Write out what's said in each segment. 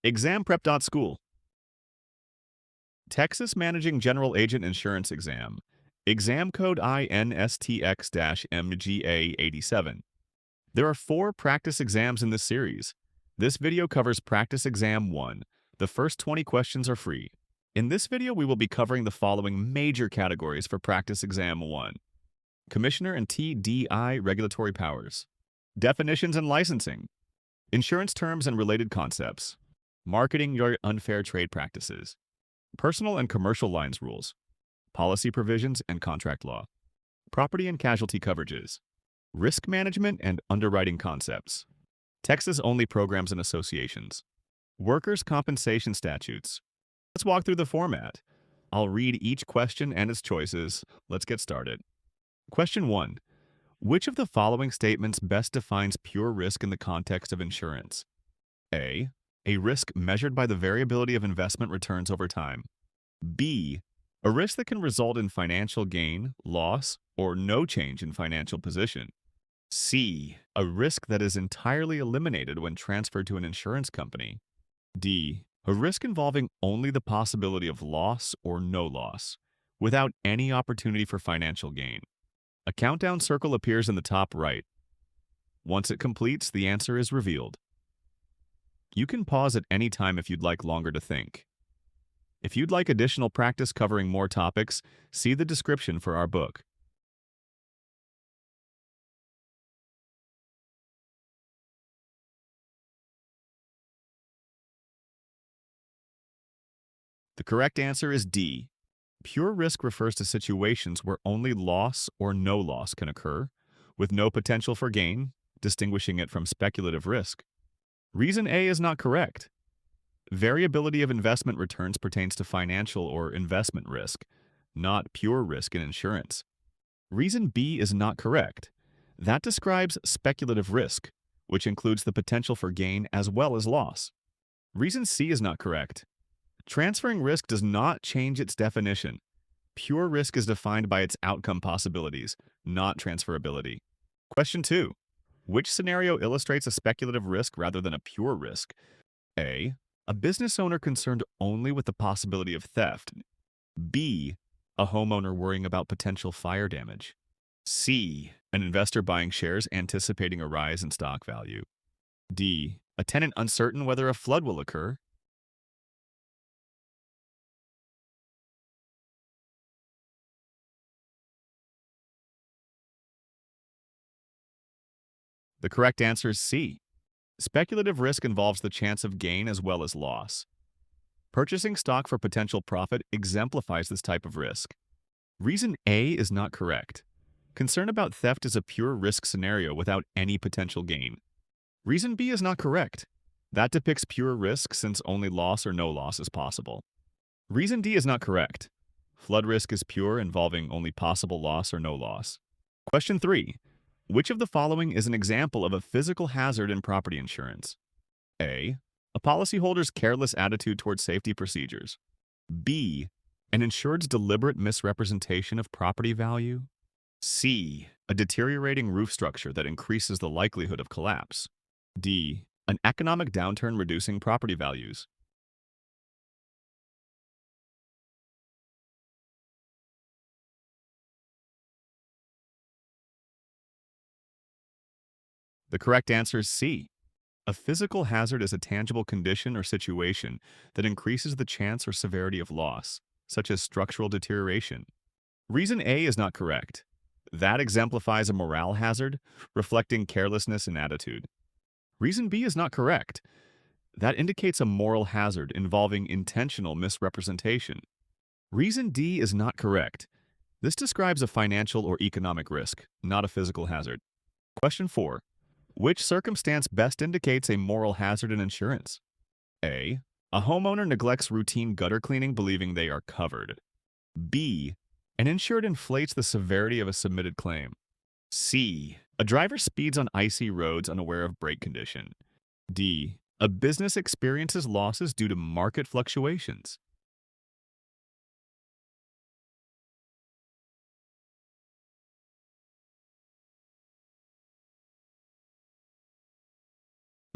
ExamPrep.School. Texas Managing General Agent Insurance Exam. Exam code INSTX-MGA87. There are 4 practice exams in this series. This video covers Practice Exam 1. The first 20 questions are free. In this video, we will be covering the following major categories for Practice Exam 1. Commissioner and TDI regulatory powers. Definitions and licensing. Insurance terms and related concepts. Marketing your unfair trade practices. Personal and commercial lines rules. Policy provisions and contract law. Property and casualty coverages. Risk management and underwriting concepts. Texas-only programs and associations. Workers' compensation statutes. Let's walk through the format. I'll read each question and its choices. Let's get started. Question 1. Which of the following statements best defines pure risk in the context of insurance? A risk measured by the variability of investment returns over time. B, a risk that can result in financial gain, loss, or no change in financial position. C, a risk that is entirely eliminated when transferred to an insurance company. D, a risk involving only the possibility of loss or no loss, without any opportunity for financial gain. A countdown circle appears in the top right. Once it completes, the answer is revealed. You can pause at any time if you'd like longer to think. If you'd like additional practice covering more topics, see the description for our book. The correct answer is D. Pure risk refers to situations where only loss or no loss can occur, with no potential for gain, distinguishing it from speculative risk. Reason A is not correct. Variability of investment returns pertains to financial or investment risk, not pure risk in insurance. Reason B is not correct. That describes speculative risk, which includes the potential for gain as well as loss. Reason C is not correct. Transferring risk does not change its definition. Pure risk is defined by its outcome possibilities, not transferability. Question 2. Which scenario illustrates a speculative risk rather than a pure risk? A business owner concerned only with the possibility of theft. B, a homeowner worrying about potential fire damage. C, an investor buying shares anticipating a rise in stock value. D, a tenant uncertain whether a flood will occur. The correct answer is C. Speculative risk involves the chance of gain as well as loss. Purchasing stock for potential profit exemplifies this type of risk. Reason A is not correct. Concern about theft is a pure risk scenario without any potential gain. Reason B is not correct. That depicts pure risk since only loss or no loss is possible. Reason D is not correct. Flood risk is pure, involving only possible loss or no loss. Question 3. Which of the following is an example of a physical hazard in property insurance? A policyholder's careless attitude toward safety procedures. B, an insured's deliberate misrepresentation of property value. C, a deteriorating roof structure that increases the likelihood of collapse. D, an economic downturn reducing property values. The correct answer is C. A physical hazard is a tangible condition or situation that increases the chance or severity of loss, such as structural deterioration. Reason A is not correct. That exemplifies a morale hazard, reflecting carelessness in attitude. Reason B is not correct. That indicates a moral hazard involving intentional misrepresentation. Reason D is not correct. This describes a financial or economic risk, not a physical hazard. Question 4. Which circumstance best indicates a moral hazard in insurance? A homeowner neglects routine gutter cleaning believing they are covered. B, an insured inflates the severity of a submitted claim. C, a driver speeds on icy roads unaware of brake condition. D, a business experiences losses due to market fluctuations.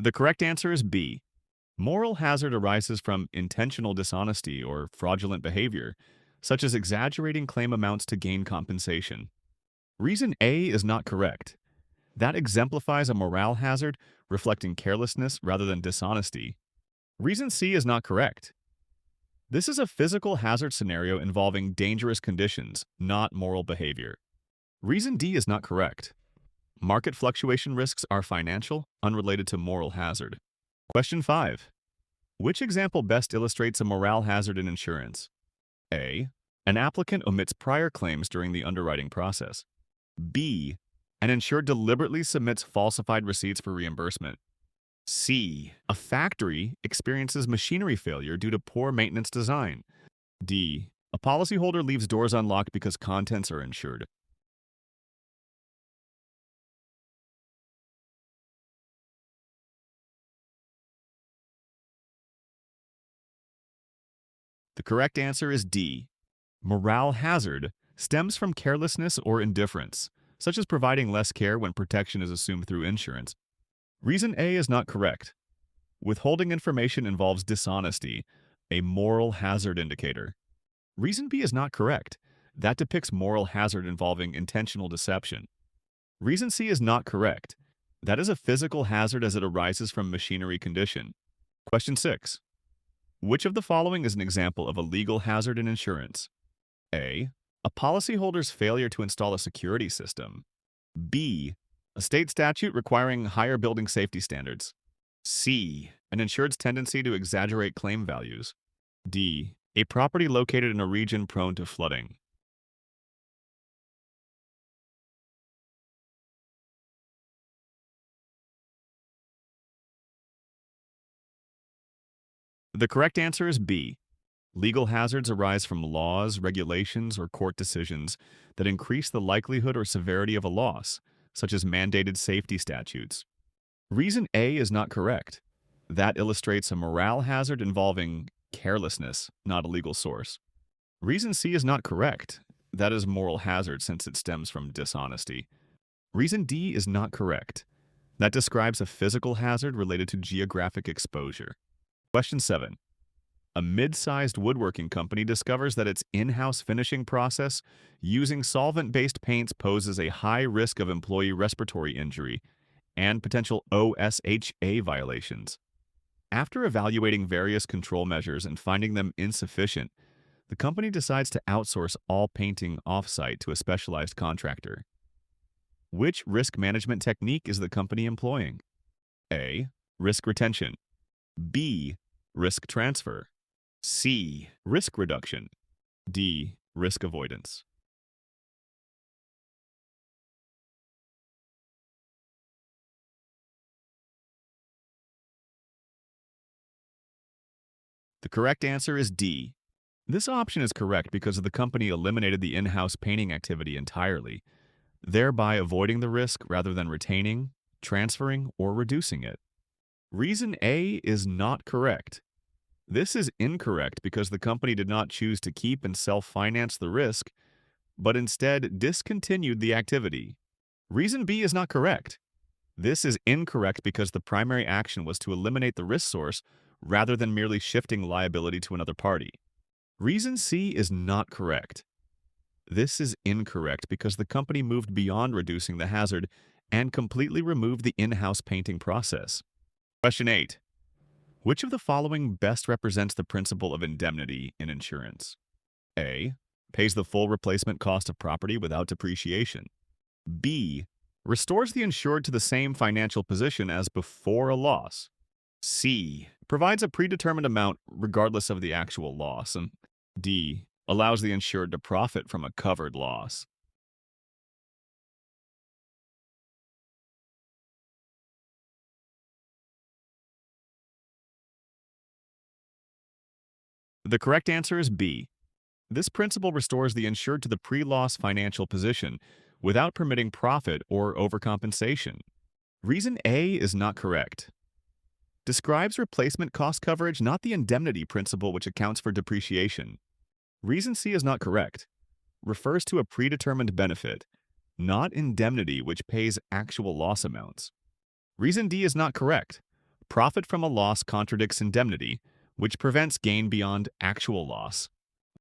The correct answer is B. Moral hazard arises from intentional dishonesty or fraudulent behavior, such as exaggerating claim amounts to gain compensation. Reason A is not correct. That exemplifies a morale hazard reflecting carelessness rather than dishonesty. Reason C is not correct. This is a physical hazard scenario involving dangerous conditions, not moral behavior. Reason D is not correct. Market fluctuation risks are financial, unrelated to moral hazard. Question 5. Which example best illustrates a morale hazard in insurance? A. An applicant omits prior claims during the underwriting process. B. An insured deliberately submits falsified receipts for reimbursement. C. A factory experiences machinery failure due to poor maintenance design. D. A policyholder leaves doors unlocked because contents are insured. The correct answer is D. Morale hazard stems from carelessness or indifference, such as providing less care when protection is assumed through insurance. Reason A is not correct. Withholding information involves dishonesty, a moral hazard indicator. Reason B is not correct. That depicts moral hazard involving intentional deception. Reason C is not correct. That is a physical hazard as it arises from machinery condition. Question 6. Which of the following is an example of a legal hazard in insurance? A. A policyholder's failure to install a security system. B. A state statute requiring higher building safety standards. C. An insured's tendency to exaggerate claim values. D. A property located in a region prone to flooding. The correct answer is B. Legal hazards arise from laws, regulations, or court decisions that increase the likelihood or severity of a loss, such as mandated safety statutes. Reason A is not correct. That illustrates a morale hazard involving carelessness, not a legal source. Reason C is not correct. That is moral hazard since it stems from dishonesty. Reason D is not correct. That describes a physical hazard related to geographic exposure. Question 7. A mid-sized woodworking company discovers that its in-house finishing process using solvent-based paints poses a high risk of employee respiratory injury and potential OSHA violations. After evaluating various control measures and finding them insufficient, the company decides to outsource all painting off-site to a specialized contractor. Which risk management technique is the company employing? A. Risk retention. B. Risk transfer. C. Risk reduction. D. Risk avoidance. The correct answer is D. This option is correct because the company eliminated the in-house painting activity entirely, thereby avoiding the risk rather than retaining, transferring, or reducing it. Reason A is not correct. This is incorrect because the company did not choose to keep and self-finance the risk, but instead discontinued the activity. Reason B is not correct. This is incorrect because the primary action was to eliminate the risk source rather than merely shifting liability to another party. Reason C is not correct. This is incorrect because the company moved beyond reducing the hazard and completely removed the in-house painting process. Question 8. Which of the following best represents the principle of indemnity in insurance? A. Pays the full replacement cost of property without depreciation. B. Restores the insured to the same financial position as before a loss. C. Provides a predetermined amount regardless of the actual loss. And D. Allows the insured to profit from a covered loss. The correct answer is B. This principle restores the insured to the pre-loss financial position without permitting profit or overcompensation. Reason A is not correct. Describes replacement cost coverage, not the indemnity principle which accounts for depreciation. Reason C is not correct. Refers to a predetermined benefit, not indemnity which pays actual loss amounts. Reason D is not correct. Profit from a loss contradicts indemnity, which prevents gain beyond actual loss.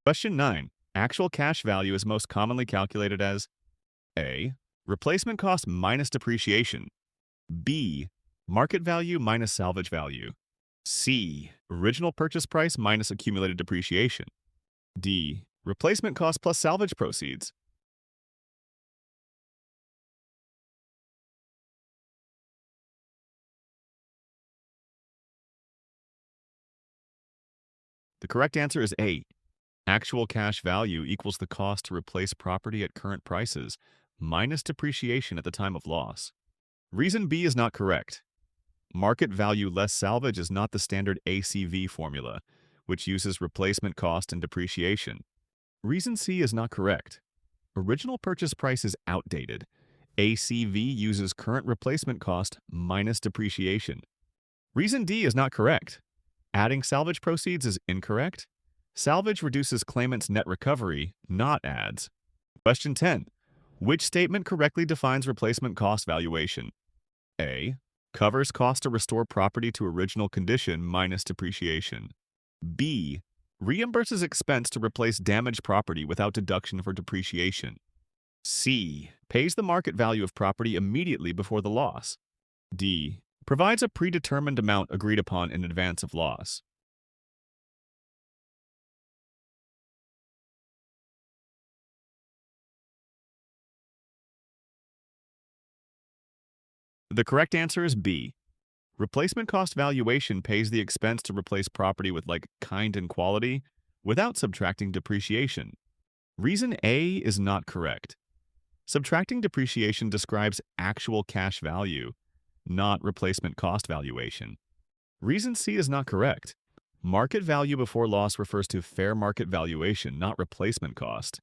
Question 9. Actual cash value is most commonly calculated as A. Replacement cost minus depreciation. B. Market value minus salvage value. C. Original purchase price minus accumulated depreciation. D. Replacement cost plus salvage proceeds. The correct answer is A. Actual cash value equals the cost to replace property at current prices minus depreciation at the time of loss. Reason B is not correct. Market value less salvage is not the standard ACV formula, which uses replacement cost and depreciation. Reason C is not correct. Original purchase price is outdated. ACV uses current replacement cost minus depreciation. Reason D is not correct. Adding salvage proceeds is incorrect. Salvage reduces claimant's net recovery, not adds. Question 10. Which statement correctly defines replacement cost valuation? A. Covers cost to restore property to original condition minus depreciation. B. Reimburses expense to replace damaged property without deduction for depreciation. C. Pays the market value of property immediately before the loss. D. Provides a predetermined amount agreed upon in advance of loss. The correct answer is B. Replacement cost valuation pays the expense to replace property with like kind and quality without subtracting depreciation. Reason A is not correct. Subtracting depreciation describes actual cash value, not replacement cost valuation. Reason C is not correct. Market value before loss refers to fair market valuation, not replacement cost.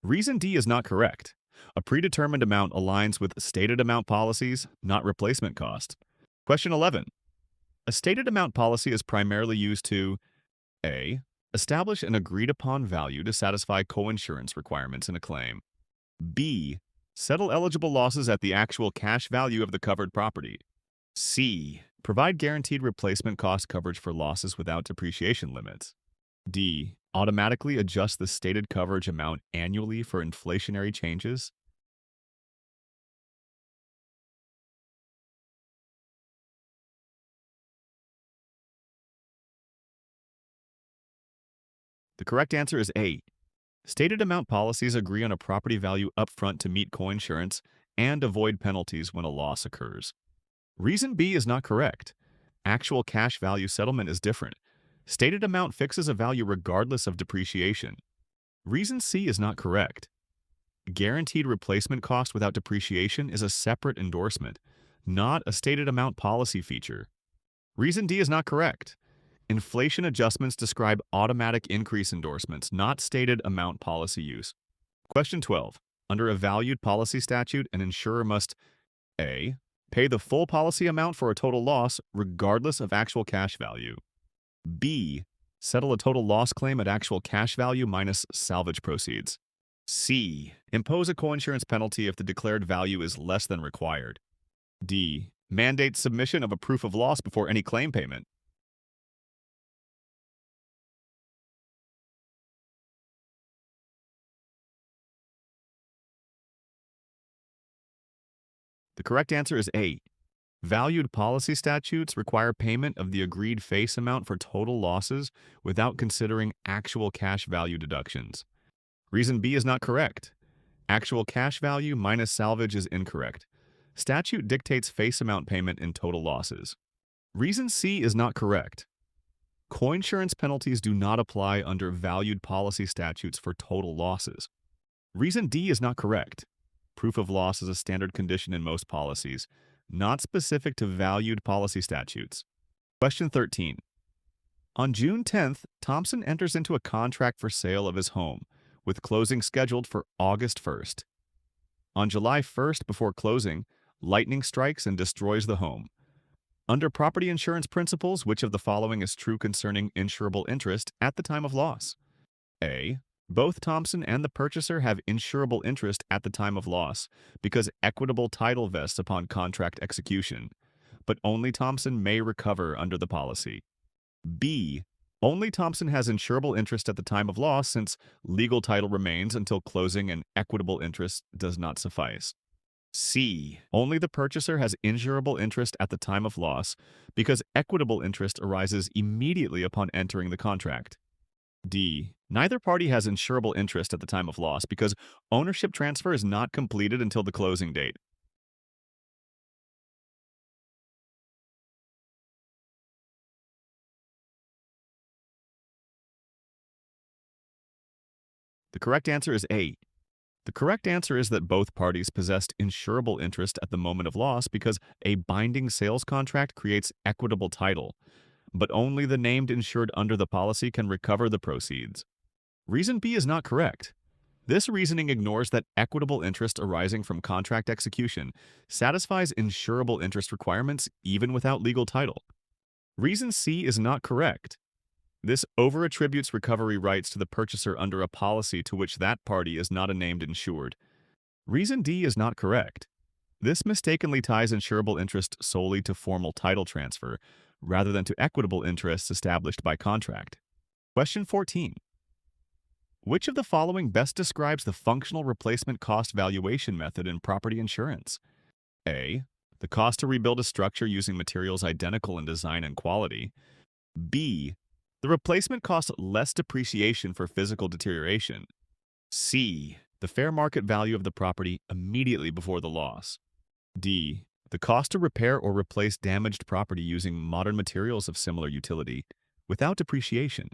Reason D is not correct. A predetermined amount aligns with stated amount policies, not replacement cost. Question 11. A stated amount policy is primarily used to A. Establish an agreed-upon value to satisfy coinsurance requirements in a claim. B. Settle eligible losses at the actual cash value of the covered property. C. Provide guaranteed replacement cost coverage for losses without depreciation limits. D. Automatically adjust the stated coverage amount annually for inflationary changes. The correct answer is A. Stated amount policies agree on a property value upfront to meet coinsurance and avoid penalties when a loss occurs. Reason B is not correct. Actual cash value settlement is different. Stated amount fixes a value regardless of depreciation. Reason C is not correct. Guaranteed replacement cost without depreciation is a separate endorsement, not a stated amount policy feature. Reason D is not correct. Inflation adjustments describe automatic increase endorsements, not stated amount policy use. Question 12. Under a valued policy statute, an insurer must A. Pay the full policy amount for a total loss regardless of actual cash value. B. Settle a total loss claim at actual cash value minus salvage proceeds. C. Impose a coinsurance penalty if the declared value is less than required. D. Mandate submission of a proof of loss before any claim payment. The correct answer is A. Valued policy statutes require payment of the agreed face amount for total losses without considering actual cash value deductions. Reason B is not correct. Actual cash value minus salvage is incorrect. Statute dictates face amount payment in total losses. Reason C is not correct. Coinsurance penalties do not apply under valued policy statutes for total losses. Reason D is not correct. Proof of loss is a standard condition in most policies, not specific to valued policy statutes. Question 13. On June 10th, Thompson enters into a contract for sale of his home, with closing scheduled for August 1st. On July 1st, before closing, lightning strikes and destroys the home. Under property insurance principles, which of the following is true concerning insurable interest at the time of loss? A. Both Thompson and the purchaser have insurable interest at the time of loss because equitable title vests upon contract execution. but only Thompson may recover under the policy. B. Only Thompson has insurable interest at the time of loss since legal title remains until closing and equitable interest does not suffice. C. Only the purchaser has insurable interest at the time of loss because equitable interest arises immediately upon entering the contract. D. Neither party has insurable interest at the time of loss because ownership transfer is not completed until the closing date. The correct answer is A. The correct answer is that both parties possessed insurable interest at the moment of loss because a binding sales contract creates equitable title, but only the named insured under the policy can recover the proceeds. Reason B is not correct. This reasoning ignores that equitable interest arising from contract execution satisfies insurable interest requirements even without legal title. Reason C is not correct. This over-attributes recovery rights to the purchaser under a policy to which that party is not a named insured. Reason D is not correct. This mistakenly ties insurable interest solely to formal title transfer, rather than to equitable interests established by contract. Question 14. Which of the following best describes the functional replacement cost valuation method in property insurance? A. The cost to rebuild a structure using materials identical in design and quality. B. The replacement costs less depreciation for physical deterioration. C. The fair market value of the property immediately before the loss. D. The cost to repair or replace damaged property using modern materials of similar utility without depreciation.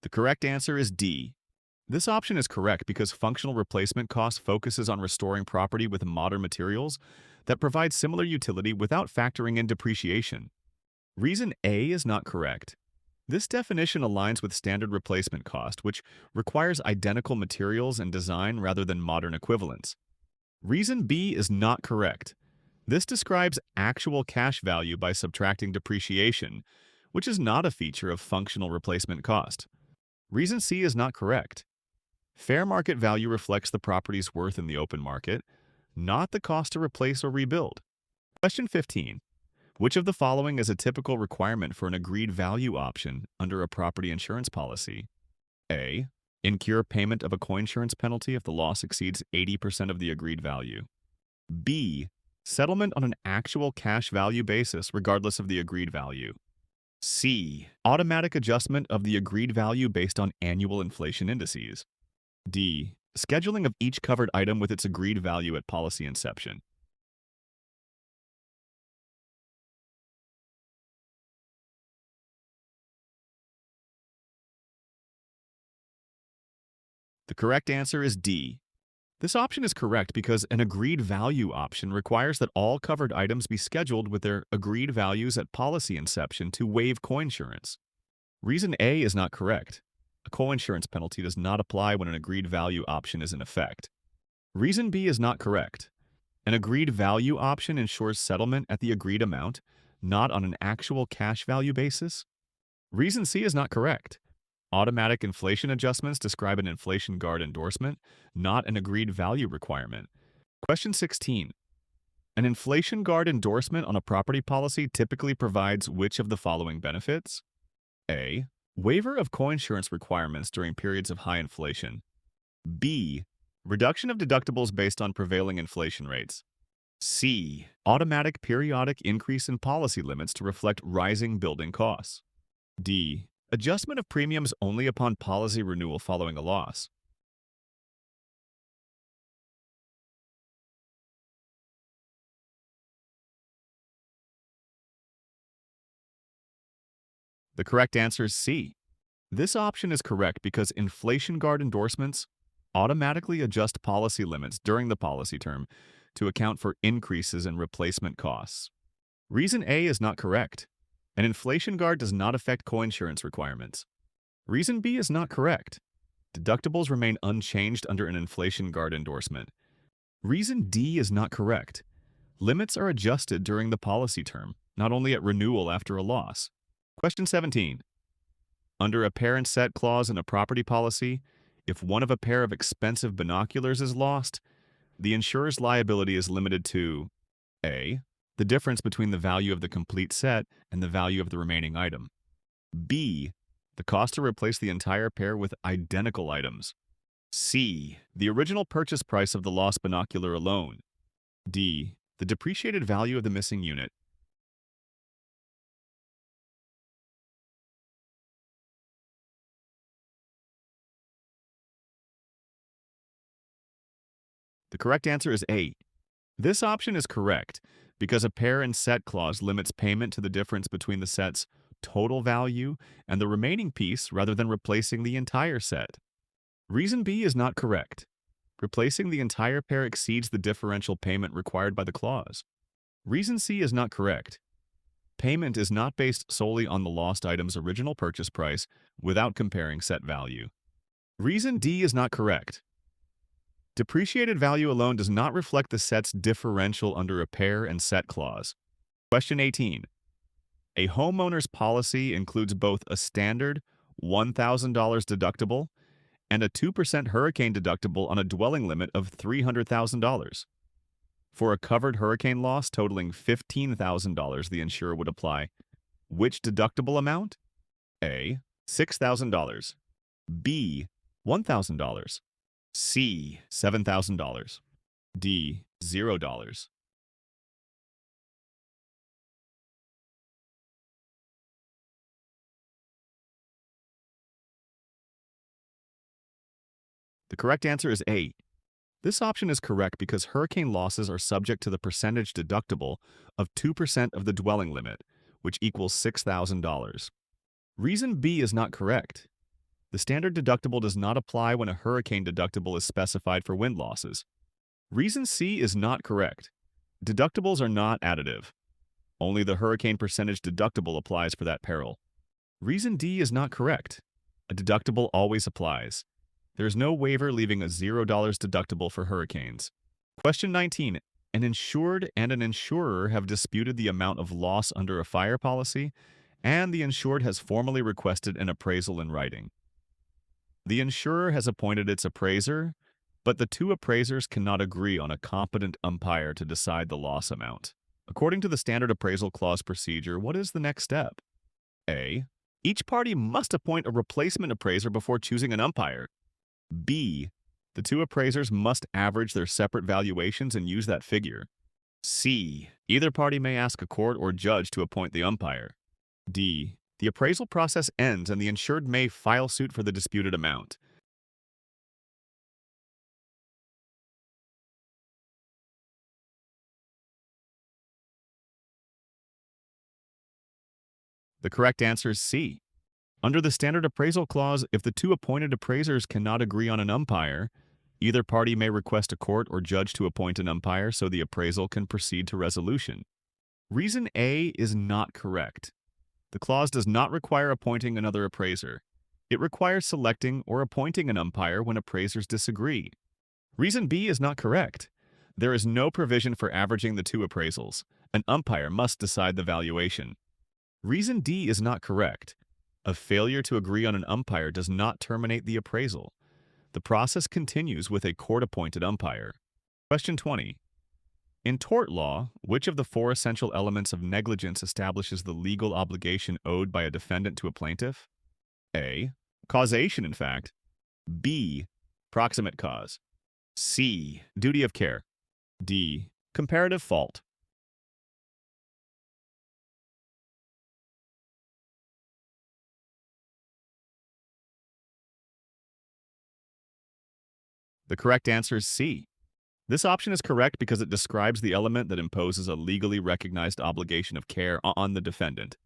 The correct answer is D. This option is correct because functional replacement cost focuses on restoring property with modern materials that provide similar utility without factoring in depreciation. Reason A is not correct. This definition aligns with standard replacement cost, which requires identical materials and design rather than modern equivalents. Reason B is not correct. This describes actual cash value by subtracting depreciation, which is not a feature of functional replacement cost. Reason C is not correct. Fair market value reflects the property's worth in the open market, not the cost to replace or rebuild. Question 15. Which of the following is a typical requirement for an agreed value option under a property insurance policy? A. Incur payment of a coinsurance penalty if the loss exceeds 80% of the agreed value. B. Settlement on an actual cash value basis regardless of the agreed value. C. Automatic adjustment of the agreed value based on annual inflation indices. D. Scheduling of each covered item with its agreed value at policy inception. The correct answer is D. This option is correct because an agreed value option requires that all covered items be scheduled with their agreed values at policy inception to waive coinsurance. Reason A is not correct. A coinsurance penalty does not apply when an agreed value option is in effect. Reason B is not correct. An agreed value option ensures settlement at the agreed amount, not on an actual cash value basis. Reason C is not correct. Automatic inflation adjustments describe an inflation guard endorsement, not an agreed value requirement. Question 16. An inflation guard endorsement on a property policy typically provides which of the following benefits? A. Waiver of coinsurance requirements during periods of high inflation. B. Reduction of deductibles based on prevailing inflation rates. C. Automatic periodic increase in policy limits to reflect rising building costs. D. Adjustment of premiums only upon policy renewal following a loss. The correct answer is C. This option is correct because inflation guard endorsements automatically adjust policy limits during the policy term to account for increases in replacement costs. Reason A is not correct. An inflation guard does not affect coinsurance requirements. Reason B is not correct. Deductibles remain unchanged under an inflation guard endorsement. Reason D is not correct. Limits are adjusted during the policy term, not only at renewal after a loss. Question 17. Under a pair and set clause in a property policy, if one of a pair of expensive binoculars is lost, the insurer's liability is limited to A. The difference between the value of the complete set and the value of the remaining item. B. The cost to replace the entire pair with identical items. C. The original purchase price of the lost binocular alone. D. The depreciated value of the missing unit. The correct answer is A. This option is correct because a pair and set clause limits payment to the difference between the set's total value and the remaining piece rather than replacing the entire set. Reason B is not correct. Replacing the entire pair exceeds the differential payment required by the clause. Reason C is not correct. Payment is not based solely on the lost item's original purchase price without comparing set value. Reason D is not correct. Depreciated value alone does not reflect the set's differential under a pair and set clause. Question 18. A homeowner's policy includes both a standard $1,000 deductible and a 2% hurricane deductible on a dwelling limit of $300,000. For a covered hurricane loss totaling $15,000, the insurer would apply which deductible amount? A. $6,000. B. $1,000. C. $7,000. D. $0. The correct answer is A. This option is correct because hurricane losses are subject to the percentage deductible of 2% of the dwelling limit, which equals $6,000. Reason B is not correct. The standard deductible does not apply when a hurricane deductible is specified for wind losses. Reason C is not correct. Deductibles are not additive. Only the hurricane percentage deductible applies for that peril. Reason D is not correct. A deductible always applies. There is no waiver leaving a $0 deductible for hurricanes. Question 19. An insured and an insurer have disputed the amount of loss under a fire policy, and the insured has formally requested an appraisal in writing. The insurer has appointed its appraiser, but the two appraisers cannot agree on a competent umpire to decide the loss amount. According to the standard appraisal clause procedure, what is the next step? A. Each party must appoint a replacement appraiser before choosing an umpire. B. The two appraisers must average their separate valuations and use that figure. C. Either party may ask a court or judge to appoint the umpire. D. The appraisal process ends and the insured may file suit for the disputed amount. The correct answer is C. Under the standard appraisal clause, if the two appointed appraisers cannot agree on an umpire, either party may request a court or judge to appoint an umpire so the appraisal can proceed to resolution. Reason A is not correct. The clause does not require appointing another appraiser. It requires selecting or appointing an umpire when appraisers disagree. Reason B is not correct. There is no provision for averaging the two appraisals. An umpire must decide the valuation. Reason D is not correct. A failure to agree on an umpire does not terminate the appraisal. The process continues with a court-appointed umpire. Question 20. In tort law, which of the four essential elements of negligence establishes the legal obligation owed by a defendant to a plaintiff? A. Causation, in fact. B. Proximate cause. C. Duty of care. D. Comparative fault. The correct answer is C. This option is correct because it describes the element that imposes a legally recognized obligation of care on the defendant.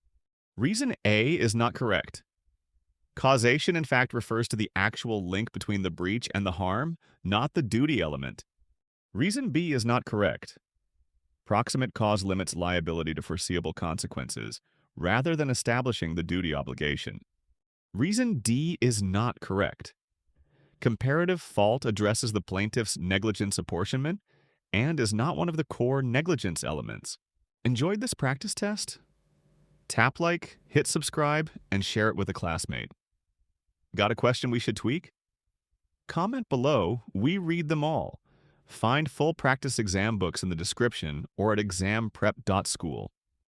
Reason A is not correct. Causation, in fact, refers to the actual link between the breach and the harm, not the duty element. Reason B is not correct. Proximate cause limits liability to foreseeable consequences, rather than establishing the duty obligation. Reason D is not correct. Comparative fault addresses the plaintiff's negligence apportionment and is not one of the core negligence elements. Enjoyed this practice test? Tap like, hit subscribe, and share it with a classmate. Got a question we should tweak? Comment below, we read them all. Find full practice exam books in the description or at ExamPrep.School.